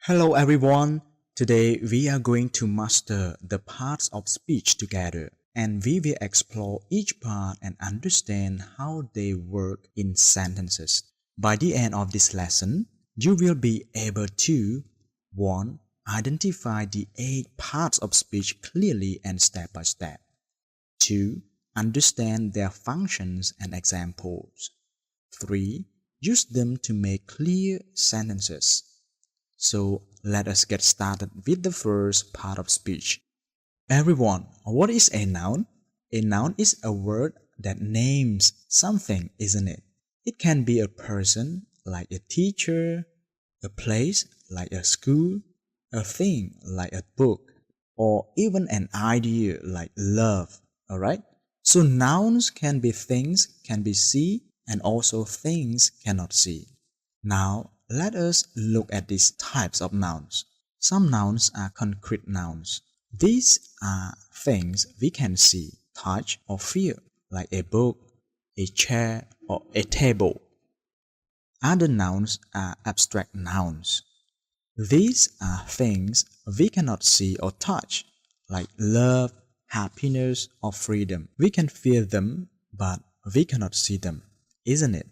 Hello everyone. Today we are going to master the parts of speech together, and we will explore each part and understand how they work in sentences. By the end of this lesson, you will be able to 1. Identify the 8 parts of speech clearly and step by step. 2. Understand their functions and examples. 3. Use them to make clear sentences. So let us get started with the first part of speech. Everyone, what is a noun? A noun is a word that names something, isn't it? It can be a person, like a teacher, a place, like a school, a thing, like a book, or even an idea, like love, alright? So nouns can be things can be seen, and also things cannot see. Now, let us look at these types of nouns. Some nouns are concrete nouns. These are things we can see, touch, or feel, like a book, a chair, or a table. Other nouns are abstract nouns. These are things we cannot see or touch, like love, happiness, or freedom. We can feel them, but we cannot see them, isn't it?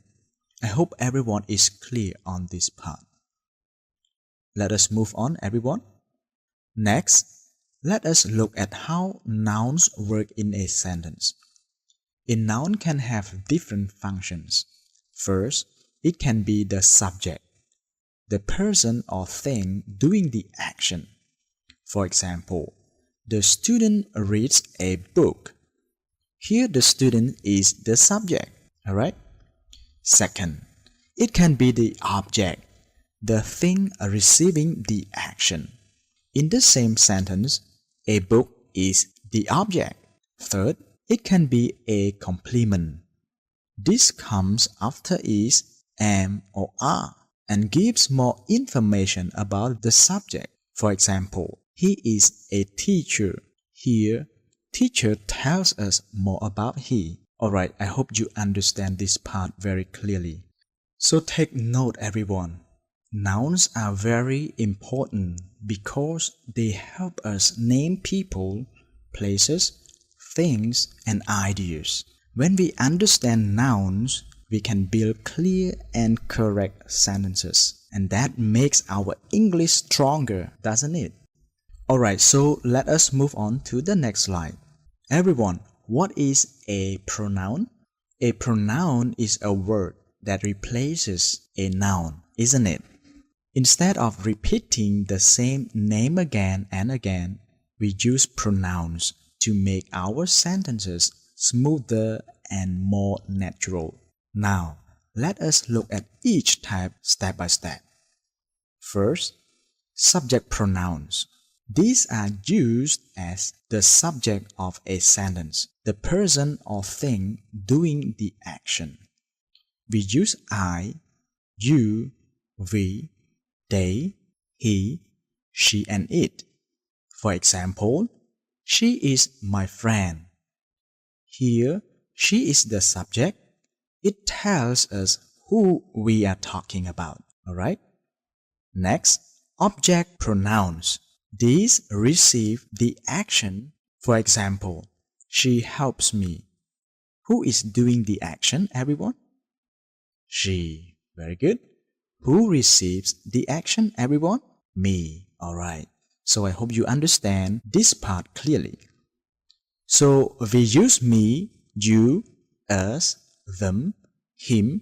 I hope everyone is clear on this part. Let us move on, everyone. Next, let us look at how nouns work in a sentence. A noun can have different functions. First, it can be the subject, the person or thing doing the action. For example, the student reads a book. Here the student is the subject, alright? Second, it can be the object, the thing receiving the action. In the same sentence, a book is the object. Third, it can be a complement. This comes after is, am, or are, and gives more information about the subject. For example, he is a teacher. Here, teacher tells us more about he. Alright, I hope you understand this part very clearly. So take note, everyone. Nouns are very important because they help us name people, places, things, and ideas. When we understand nouns, we can build clear and correct sentences. And that makes our English stronger, doesn't it? Alright, so let us move on to the next slide. Everyone, what is a pronoun? A pronoun is a word that replaces a noun, isn't it? Instead of repeating the same name again and again, we use pronouns to make our sentences smoother and more natural. Now, let us look at each type step by step. First, subject pronouns. These are used as the subject of a sentence, the person or thing doing the action. We use I, you, we, they, he, she, and it. For example, she is my friend. Here, she is the subject. It tells us who we are talking about, alright? Next, object pronouns. These receive the action. For example, she helps me. Who is doing the action, everyone? She. Very good. Who receives the action, everyone? Me. Alright. So I hope you understand this part clearly. So we use me, you, us, them, him,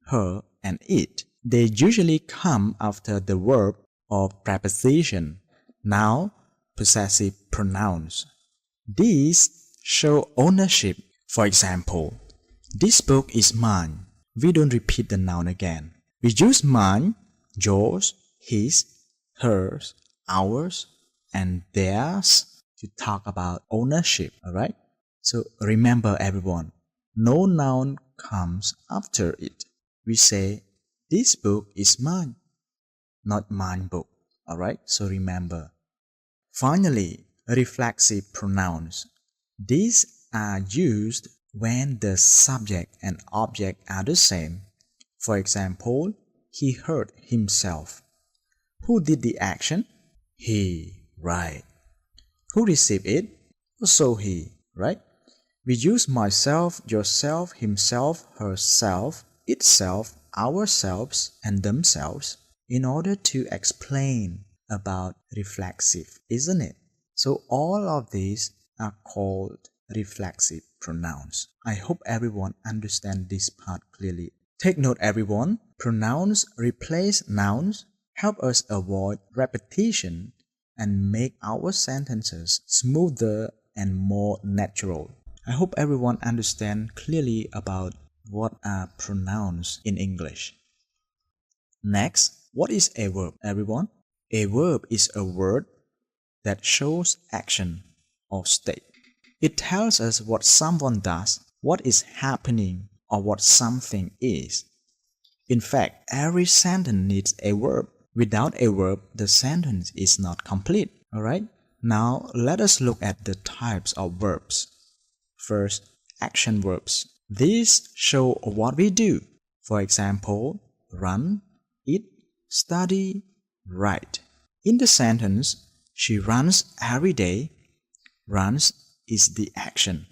her, and it. They usually come after the verb or preposition. Now, possessive pronouns. These show ownership. For example, this book is mine. We don't repeat the noun again. We use mine, yours, his, hers, ours, and theirs to talk about ownership, alright? So remember, everyone, no noun comes after it. We say, this book is mine, not mine book, alright? So remember. Finally, reflexive pronouns. These are used when the subject and object are the same. For example, he hurt himself. Who did the action? He, right. Who received it? Also he, right? We use myself, yourself, himself, herself, itself, ourselves, and themselves in order to explain about reflexive, isn't it? So all of these are called reflexive pronouns. I hope everyone understands this part clearly. Take note everyone, pronouns replace nouns, help us avoid repetition, and make our sentences smoother and more natural. I hope everyone understands clearly about what are pronouns in English. Next, what is a verb, everyone? A verb is a word that shows action or state. It tells us what someone does, what is happening, or what something is. In fact, every sentence needs a verb. Without a verb, the sentence is not complete. Alright? Now, let us look at the types of verbs. First, action verbs. These show what we do. For example, run, eat, study, write. In the sentence, she runs every day. Runs is the action.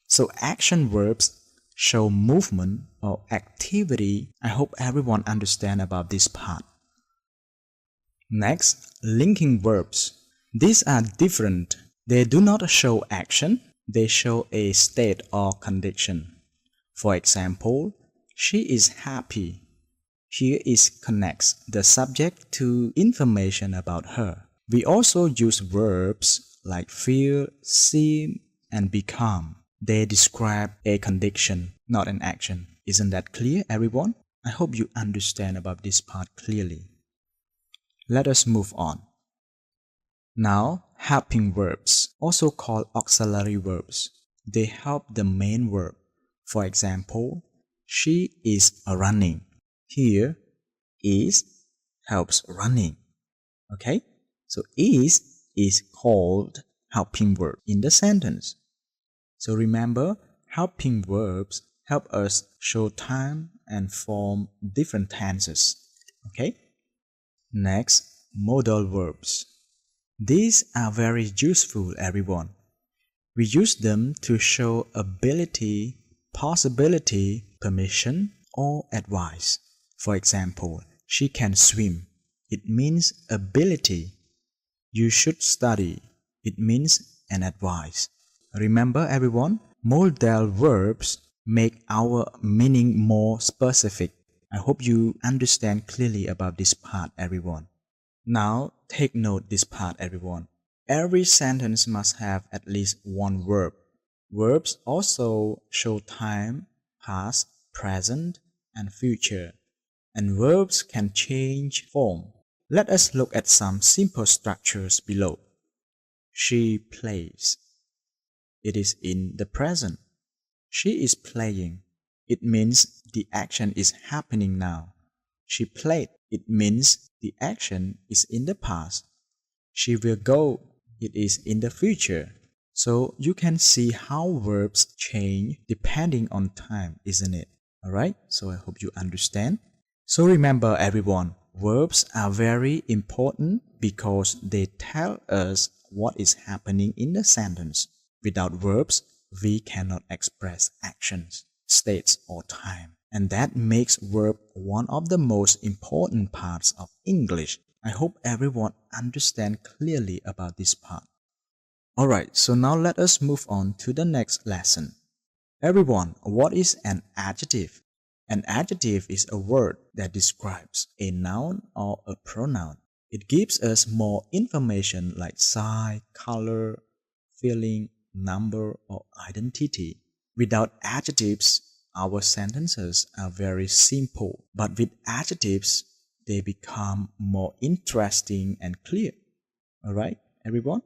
So action verbs show movement or activity. I hope everyone understands about this part. Next, linking verbs. These are different. They do not show action. They show a state or condition. For example, she is happy. Here is connects the subject to information about her. We also use verbs like feel, seem, and become. They describe a condition, not an action. Isn't that clear, everyone? I hope you understand about this part clearly. Let us move on. Now, helping verbs, also called auxiliary verbs. They help the main verb. For example, she is running. Here, is helps running. Okay? So is called helping verb in the sentence. So remember, helping verbs help us show time and form different tenses. Okay? Next, modal verbs. These are very useful, everyone. We use them to show ability, possibility, permission, or advice. For example, she can swim. It means ability. You should study. It means an advice. Remember, everyone, modal verbs make our meaning more specific. I hope you understand clearly about this part, everyone. Now, take note this part, everyone. Every sentence must have at least one verb. Verbs also show time, past, present, and future. And verbs can change form. Let us look at some simple structures below. She plays. It is in the present. She is playing. It means the action is happening now. She played. It means the action is in the past. She will go. It is in the future. So you can see how verbs change depending on time, isn't it? Alright, so I hope you understand. So remember everyone, verbs are very important because they tell us what is happening in the sentence. Without verbs, we cannot express actions, states, or time. And that makes verb one of the most important parts of English. I hope everyone understands clearly about this part. Alright, so now let us move on to the next lesson. Everyone, what is an adjective? An adjective is a word that describes a noun or a pronoun. It gives us more information like size, color, feeling, number, or identity. Without adjectives, our sentences are very simple, but with adjectives, they become more interesting and clear. Alright, everyone?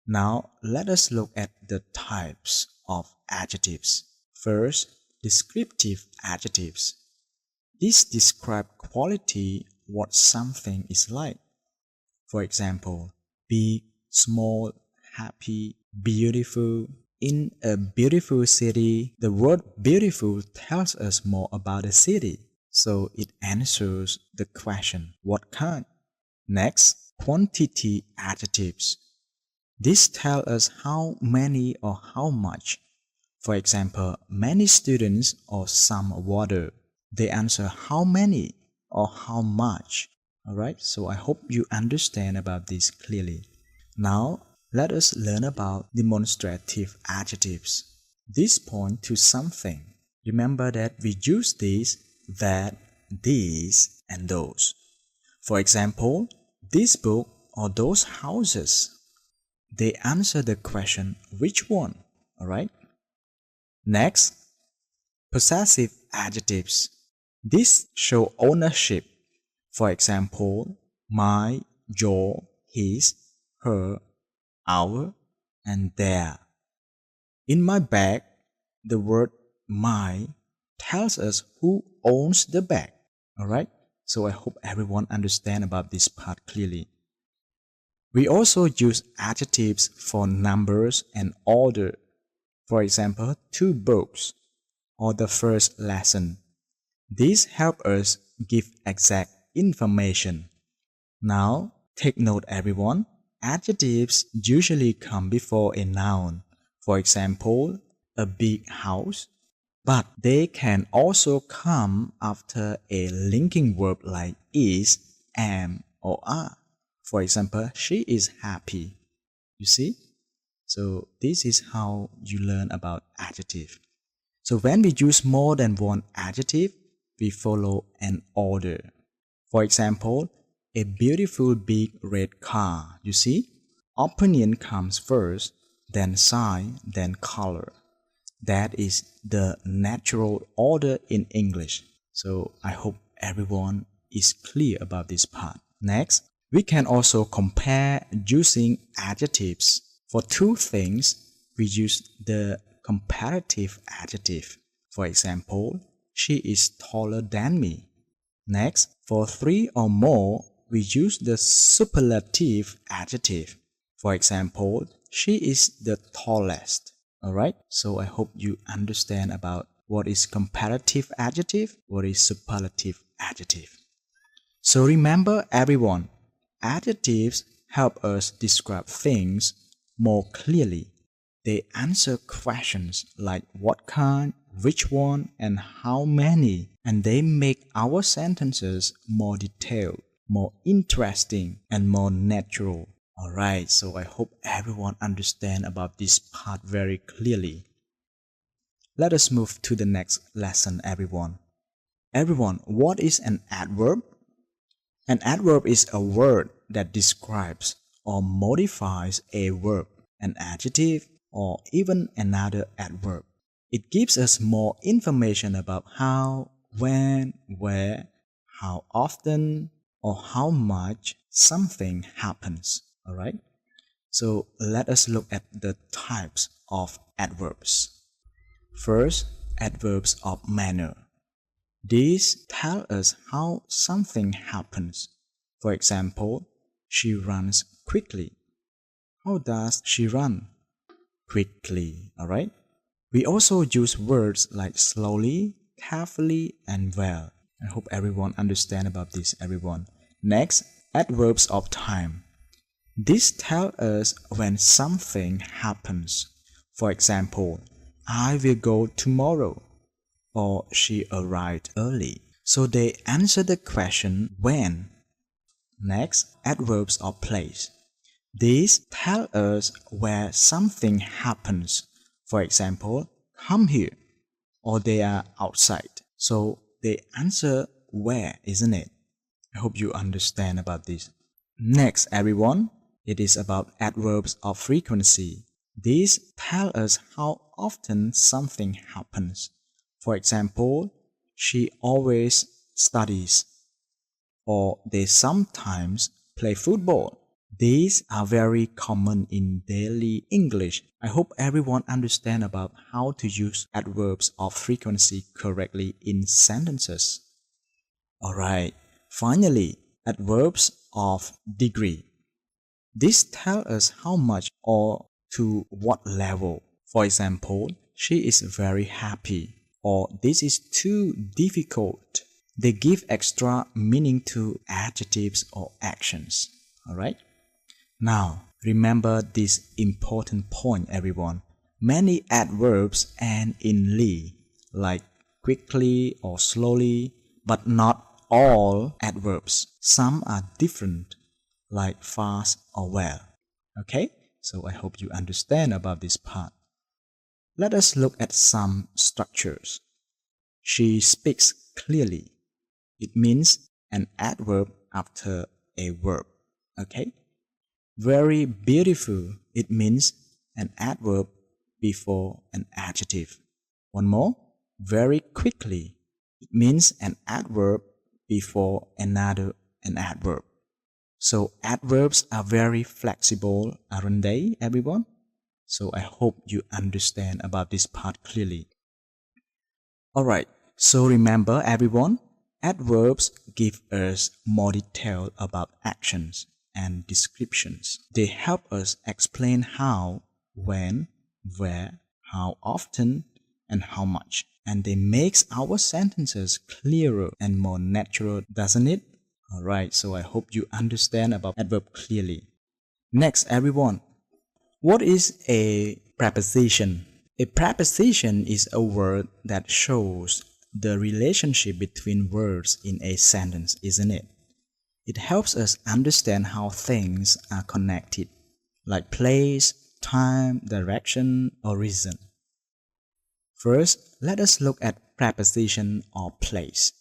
Now, let us look at the types of adjectives. First, descriptive adjectives. These describe quality, what something is like. For example, big, small, happy, beautiful. In a beautiful city, the word beautiful tells us more about the city. So it answers the question, what kind? Next, quantity adjectives. This tells us how many or how much. For example, many students or some water. They answer how many or how much. Alright, so I hope you understand about this clearly. Now, let us learn about demonstrative adjectives. These point to something. Remember that we use these, that, these, and those. For example, this book or those houses. They answer the question, which one? Alright? Next, possessive adjectives. These show ownership. For example, my, your, his, her, our, and their. In my bag, the word my tells us who owns the bag. Alright? So I hope everyone understand about this part clearly. We also use adjectives for numbers and order. For example, 2 books or the first lesson. These help us give exact information. Now, take note everyone. Adjectives usually come before a noun. For example, a big house. But they can also come after a linking verb like is, am, or are. For example, she is happy. You see? So this is how you learn about adjective. So when we use more than one adjective, we follow an order. For example, a beautiful big red car. You see? Opinion comes first, then sign, then color. That is the natural order in English. So I hope everyone is clear about this part. Next, we can also compare using adjectives. For 2 things, we use the comparative adjective. For example, she is taller than me. Next, for 3 or more, we use the superlative adjective. For example, she is the tallest. Alright, so I hope you understand about what is comparative adjective, what is superlative adjective. So remember everyone, adjectives help us describe things more clearly. They answer questions like what kind, which one, and how many, and they make our sentences more detailed, more interesting, and more natural. Alright, so I hope everyone understand about this part very clearly. Let us move to the next lesson, everyone. Everyone, what is an adverb? An adverb is a word that describes or modifies a verb, an adjective, or even another adverb. It gives us more information about how, when, where, how often, or how much something happens. Alright? So let us look at the types of adverbs. First, adverbs of manner. These tell us how something happens. For example, she runs quickly. How does she run? Quickly, alright? We also use words like slowly, carefully, and well. I hope everyone understand about this, everyone. Next, adverbs of time. This tells us when something happens. For example, I will go tomorrow, or she arrived early. So they answer the question when. Next, adverbs of place. These tell us where something happens. For example, come here, or they are outside. So they answer where, isn't it? I hope you understand about this. Next, everyone, it is about adverbs of frequency. These tell us how often something happens. For example, she always studies, or they sometimes play football. These are very common in daily English. I hope everyone understand about how to use adverbs of frequency correctly in sentences. Alright, finally, adverbs of degree. This tells us how much or to what level. For example, she is very happy, or this is too difficult. They give extra meaning to adjectives or actions. Alright? Now, remember this important point, everyone. Many adverbs end in "ly", like quickly or slowly, but not all adverbs. Some are different, like fast or well. Okay? So I hope you understand about this part. Let us look at some structures. She speaks clearly. It means an adverb after a verb. Okay? Very beautiful. It means an adverb before an adjective. One more. Very quickly. It means an adverb before an adverb. So adverbs are very flexible, aren't they, everyone? So I hope you understand about this part clearly. Alright, so remember everyone, adverbs give us more detail about actions and descriptions. They help us explain how, when, where, how often, and how much. And they make our sentences clearer and more natural, doesn't it? Alright, so I hope you understand about adverb clearly. Next, everyone, what is a preposition? A preposition is a word that shows the relationship between words in a sentence, isn't it? It helps us understand how things are connected, like place, time, direction, or reason. First, let us look at preposition or place.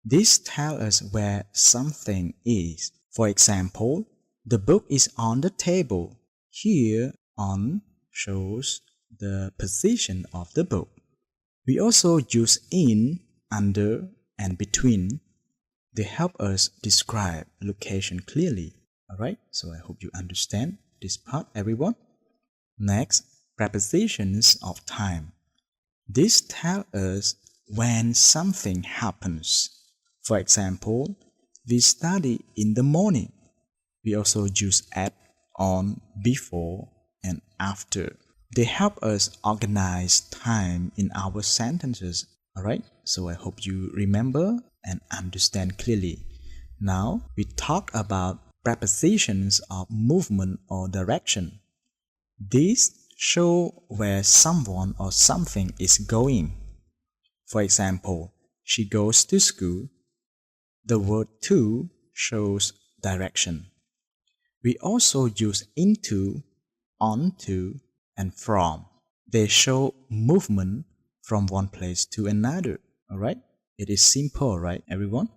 This tells us where something is. For example, the book is on the table. Here, on shows the position of the book. We also use in, under, and between. They help us describe location clearly. Alright, so I hope you understand this part, everyone. Next, prepositions of time. This tells us when something happens. For example, we study in the morning. We also use at, on, before, and after. They help us organize time in our sentences. Alright, so I hope you remember and understand clearly. Now, we talk about prepositions of movement or direction. These show where someone or something is going. For example, she goes to school. The word to shows direction. We also use into, onto, and from. They show movement from one place to another. Alright? It is simple, right, everyone?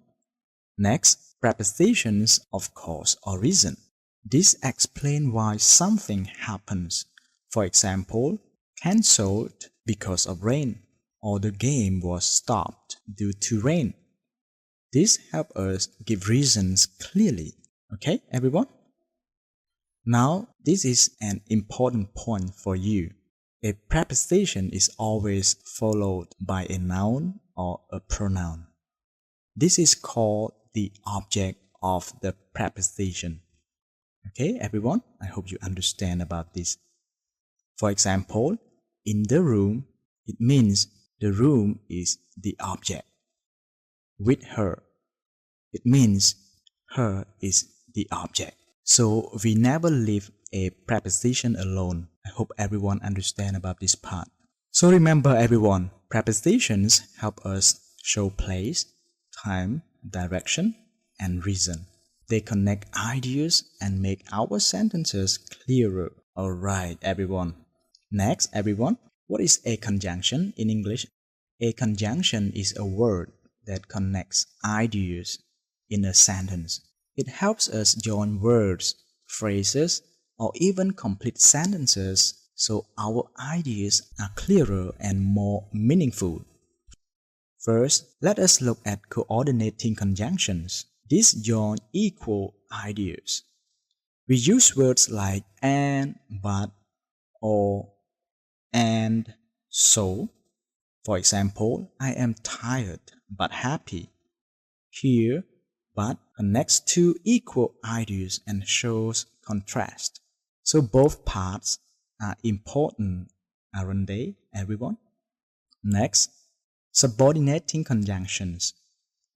Next, prepositions of cause or reason. This explains why something happens. For example, cancelled because of rain, or the game was stopped due to rain. This helps us give reasons clearly. Okay, everyone? Now, this is an important point for you. A preposition is always followed by a noun or a pronoun. This is called the object of the preposition. Okay, everyone? I hope you understand about this. For example, in the room, it means the room is the object. With her, it means her is the object. So we never leave a preposition alone. I hope everyone understand about this part. So remember everyone, prepositions help us show place, time, direction, and reason. They connect ideas and make our sentences clearer. Alright everyone. Next everyone, what is a conjunction in English? A conjunction is a word that connects ideas in a sentence. It helps us join words, phrases, or even complete sentences so our ideas are clearer and more meaningful. First, let us look at coordinating conjunctions. These join equal ideas. We use words like and, but, or, and, so. For example, I am tired but happy. Here, but connects two equal ideas and shows contrast. So both parts are important, aren't they, everyone? Next, subordinating conjunctions.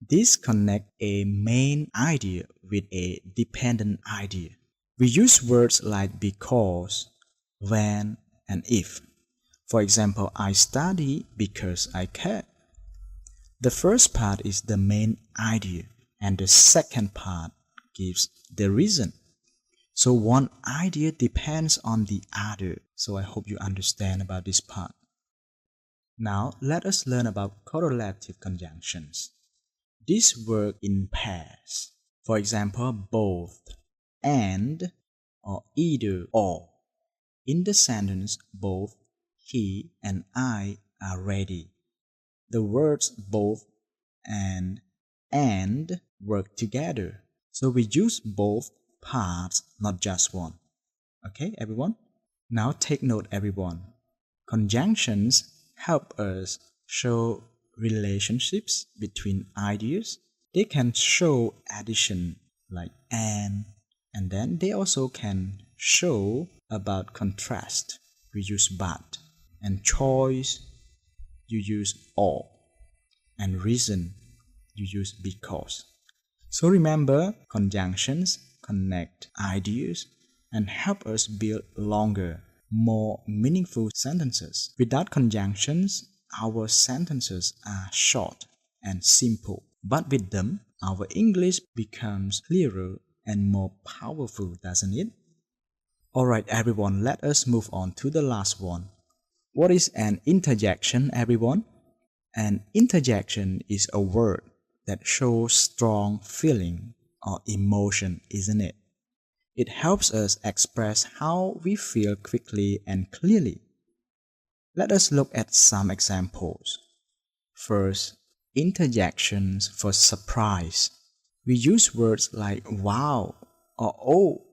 This connects a main idea with a dependent idea. We use words like because, when, and if. For example, I study because I care. The first part is the main idea, and the second part gives the reason. So one idea depends on the other. So I hope you understand about this part. Now let us learn about correlative conjunctions. These work in pairs. For example, both, and, or either or. In the sentence, both he and I are ready. The words both and work together. So we use both parts, not just one. Okay, everyone? Now take note, everyone. Conjunctions help us show relationships between ideas. They can show addition like and then they also can show about contrast. We use but, and choice you use or, and reason you use because. So remember, conjunctions connect ideas and help us build longer, more meaningful sentences. Without conjunctions, our sentences are short and simple, but with them, our English becomes clearer and more powerful, doesn't it? Alright everyone, let us move on to the last one. What is an interjection, everyone? An interjection is a word that shows strong feeling or emotion, isn't it? It helps us express how we feel quickly and clearly. Let us look at some examples. First, interjections for surprise. We use words like wow or oh.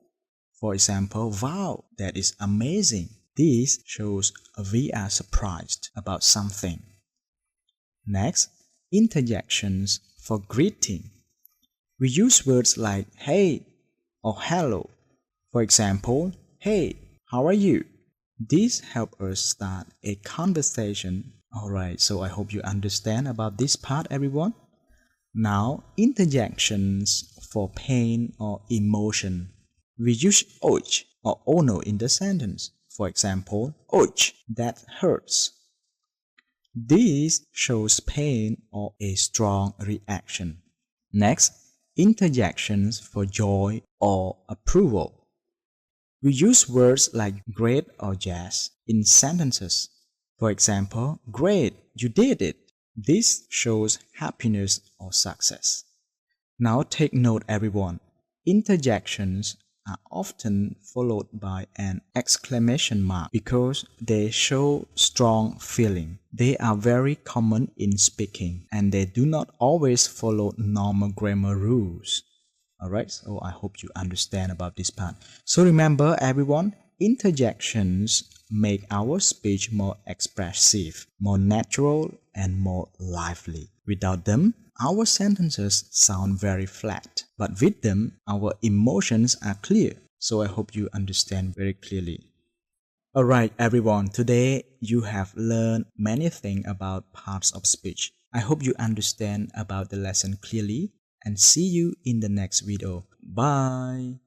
For example, wow, that is amazing. This shows we are surprised about something. Next, interjections for greeting. We use words like hey or hello. For example, hey, how are you? These help us start a conversation. Alright, so I hope you understand about this part, everyone. Now, interjections for pain or emotion. We use ouch or oh no in the sentence. For example, ouch, that hurts. This shows pain or a strong reaction. Next, interjections for joy or approval. We use words like great or yes in sentences. For example, great, you did it. This shows happiness or success. Now take note, everyone. Interjections are often followed by an exclamation mark because they show strong feeling. They are very common in speaking and they do not always follow normal grammar rules. Alright, so I hope you understand about this part. So remember, everyone, interjections make our speech more expressive, more natural, and more lively. Without them, our sentences sound very flat, but with them, our emotions are clear. So I hope you understand very clearly. Alright everyone, today you have learned many things about parts of speech. I hope you understand about the lesson clearly and see you in the next video. Bye!